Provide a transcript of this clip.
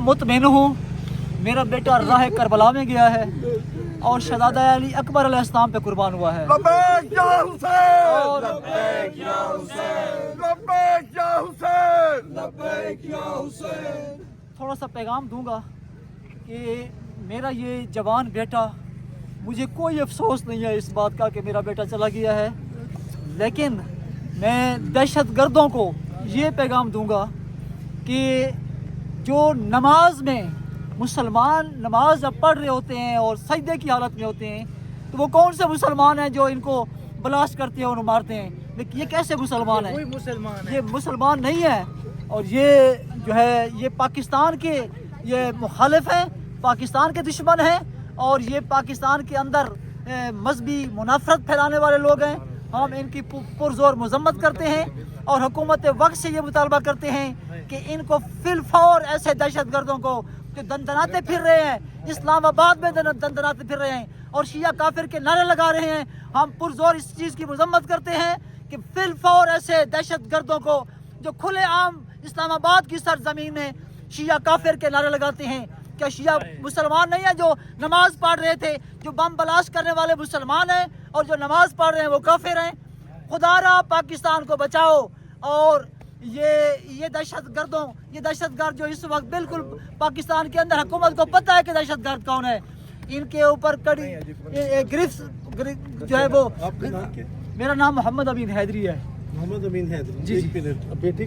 मुतमिन हूँ। मेरा बेटा राह करबला में गया है और शहजादा अली अकबर अलैहिस्सलाम पे कुर्बान हुआ है। लब्बैक या हुसैन, और लब्बैक या हुसैन, लब्बैक या हुसैन, लब्बैक या हुसैन। थोड़ा सा पैगाम दूंगा कि मेरा ये जवान बेटा, मुझे कोई अफसोस नहीं है इस बात का कि मेरा बेटा चला गया है, लेकिन मैं दहशत गर्दों को ये पैगाम दूंगा कि जो नमाज में मुसलमान नमाज जब पढ़ रहे होते हैं और सजदे की हालत में होते हैं, तो वो कौन से मुसलमान हैं जो इनको ब्लास्ट करते हैं और मारते हैं? लेकिन ये कैसे मुसलमान हैं? ये मुसलमान नहीं है। और ये जो है ये पाकिस्तान के ये मुखालिफ हैं, पाकिस्तान के दुश्मन हैं और ये पाकिस्तान के अंदर मजहबी मुनाफरत फैलाने वाले लोग हैं। हम इनकी पुरजोर मजम्मत करते हैं और हुकूमत वक्त से ये मुतालबा करते हैं कि इनको फिलफौर ऐसे दहशत गर्दों को जो दंदनाते फिर रहे हैं, इस्लामाबाद में दंदनाते फिर रहे हैं और शिया काफिर के नारे लगा रहे हैं, हम पुरजोर इस चीज़ की मजम्मत करते हैं कि फिलफौर ऐसे दहशत गर्दों को जो खुले आम इस्लामाबाद की सरजमीन में शिया काफिर के नारे लगाते हैं। क्या शिया मुसलमान नहीं है जो नमाज पढ़ रहे थे? जो बम ब्लास्ट करने वाले मुसलमान हैं और जो नमाज पढ़ रहे हैं वो काफिर हैं। खुदारा पाकिस्तान को बचाओ। और ये दहशतगर्द जो इस वक्त बिल्कुल पाकिस्तान के अंदर हुकूमत को पता है कि दहशतगर्द कौन है, इनके ऊपर कड़ी गिरफ्त जो है वो। मेरा नाम मोहम्मद अमीन हैदरी है। मोहम्मद अमीन हैदरी जी। बेटी